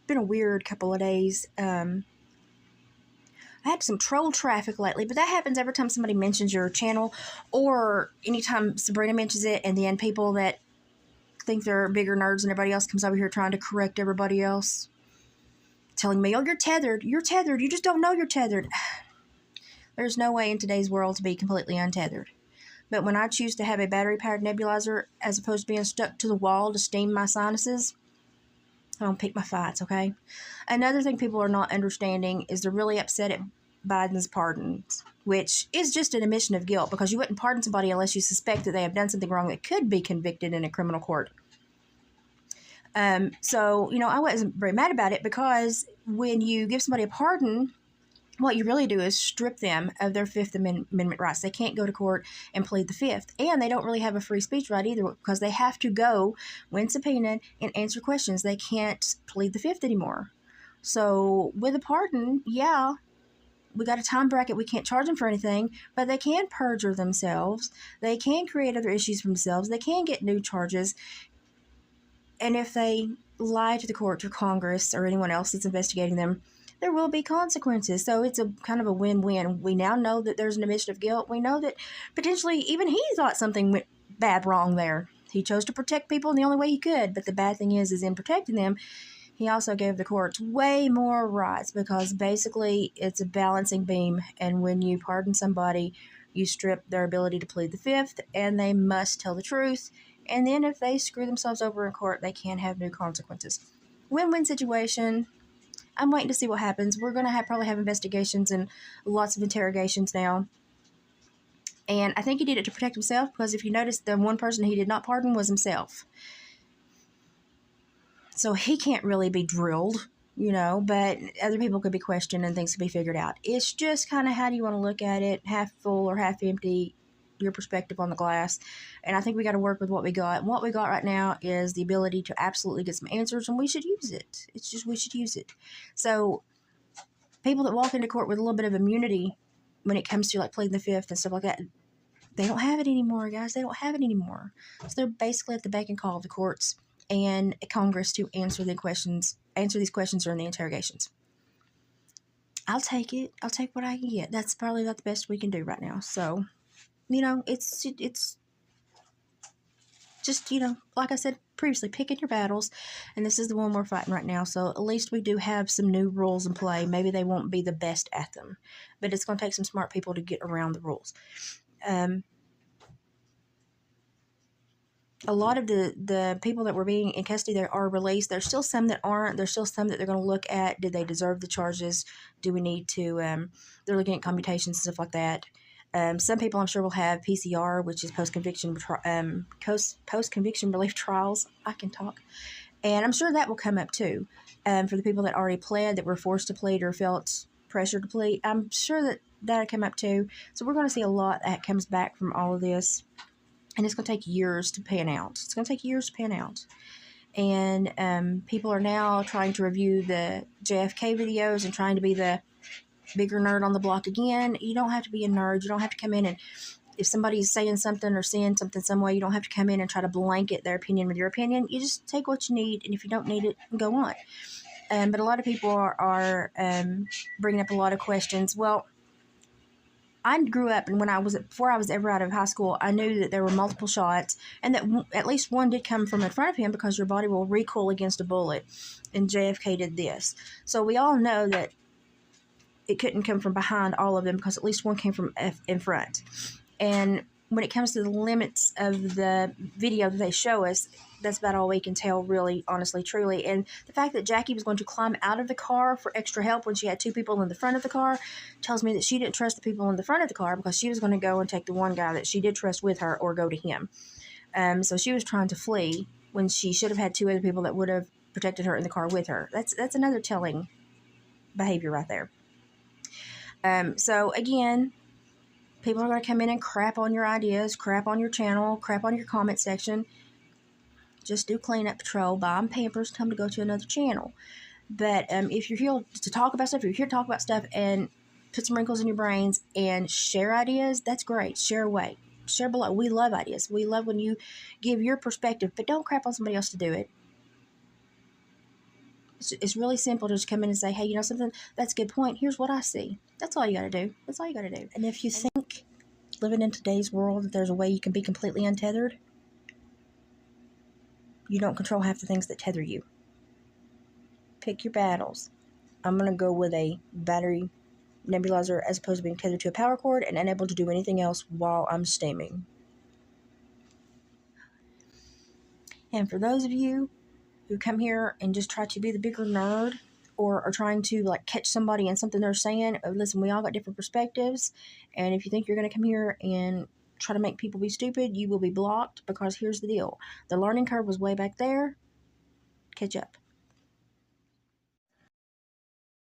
been a weird couple of days. I had some troll traffic lately, but that happens every time somebody mentions your channel, or anytime Sabrina mentions it, and then people that think they're bigger nerds than everybody else comes over here trying to correct everybody else, telling me, oh, you're tethered, you just don't know you're tethered. There's no way in today's world to be completely untethered. But when I choose to have a battery-powered nebulizer as opposed to being stuck to the wall to steam my sinuses, I don't pick my fights, okay? Another thing people are not understanding is they're really upset at Biden's pardons, which is just an admission of guilt, because you wouldn't pardon somebody unless you suspect that they have done something wrong that could be convicted in a criminal court. So, I wasn't very mad about it, because when you give somebody a pardon, what you really do is strip them of their Fifth Amendment rights. They can't go to court and plead the Fifth. And they don't really have a free speech right either, because they have to go when subpoenaed and answer questions. They can't plead the Fifth anymore. So with a pardon, yeah, we got a time bracket. We can't charge them for anything, but they can perjure themselves. They can create other issues for themselves. They can get new charges. And if they lie to the court or Congress or anyone else that's investigating them, there will be consequences. So it's a kind of a win-win. We now know that there's an admission of guilt. We know that potentially even he thought something went bad wrong there. He chose to protect people in the only way he could. But the bad thing is in protecting them, he also gave the courts way more rights, because basically it's a balancing beam. And when you pardon somebody, you strip their ability to plead the Fifth, and they must tell the truth. And then if they screw themselves over in court, they can have new consequences. Win-win situation. I'm waiting to see what happens. We're going to probably have investigations and lots of interrogations now. And I think he did it to protect himself, because if you notice, the one person he did not pardon was himself. So he can't really be drilled, but other people could be questioned and things could be figured out. It's just kind of how do you want to look at it, half full or half empty, your perspective on the glass. And I think we got to work with what we got. And what we got right now is the ability to absolutely get some answers, and we should use it. It's just we should use it. So people that walk into court with a little bit of immunity when it comes to like pleading the Fifth and stuff like that, they don't have it anymore, guys. They don't have it anymore. So they're basically at the beck and call of the courts and Congress to answer these questions during the interrogations. I'll take it. I'll take what I can get. That's probably not the best we can do right now. So, it's just, like I said previously, picking your battles, and this is the one we're fighting right now. So at least we do have some new rules in play. Maybe they won't be the best at them, but it's going to take some smart people to get around the rules. A lot of the people that were being in custody that are released, there's still some that aren't. There's still some that they're going to look at. Did they deserve the charges? Do we need to, they're looking at commutations and stuff like that. Some people I'm sure will have PCR, which is post-conviction relief trials. I can talk. And I'm sure that will come up too. For the people that already pled, that were forced to plead or felt pressure to plead, I'm sure that that'll come up too. So we're going to see a lot that comes back from all of this. And it's going to take years to pan out. And people are now trying to review the JFK videos and trying to be the bigger nerd on the block again. You don't have to be a nerd. You don't have to come in and, if somebody's saying something or saying something some way, you don't have to come in and try to blanket their opinion with your opinion. You just take what you need, and if you don't need it, go on. But a lot of people are bringing up a lot of questions. Well, I grew up, and before I was ever out of high school, I knew that there were multiple shots, and that at least one did come from in front of him, because your body will recoil against a bullet. And JFK did this. So we all know that it couldn't come from behind all of them, because at least one came from in front. And when it comes to the limits of the video that they show us, that's about all we can tell, really, honestly, truly. And the fact that Jackie was going to climb out of the car for extra help when she had two people in the front of the car tells me that she didn't trust the people in the front of the car, because she was going to go and take the one guy that she did trust with her, or go to him. So she was trying to flee when she should have had two other people that would have protected her in the car with her. That's another telling behavior right there. So again, people are going to come in and crap on your ideas, crap on your channel, crap on your comment section. Just do cleanup patrol, buy them Pampers, come to go to another channel. But if you're here to talk about stuff, if you're here to talk about stuff and put some wrinkles in your brains and share ideas, that's great. Share away. Share below. We love ideas. We love when you give your perspective, but don't crap on somebody else to do it. It's really simple to just come in and say, hey, you know something? That's a good point. Here's what I see. That's all you got to do. That's all you got to do. And if you think living in today's world that there's a way you can be completely untethered, you don't control half the things that tether you. Pick your battles. I'm going to go with a battery nebulizer as opposed to being tethered to a power cord and unable to do anything else while I'm steaming. And for those of you who come here and just try to be the bigger nerd or are trying to like catch somebody in something they're saying, listen, we all got different perspectives. And if you think you're going to come here and try to make people be stupid, you will be blocked, because here's the deal. The learning curve was way back there. Catch up.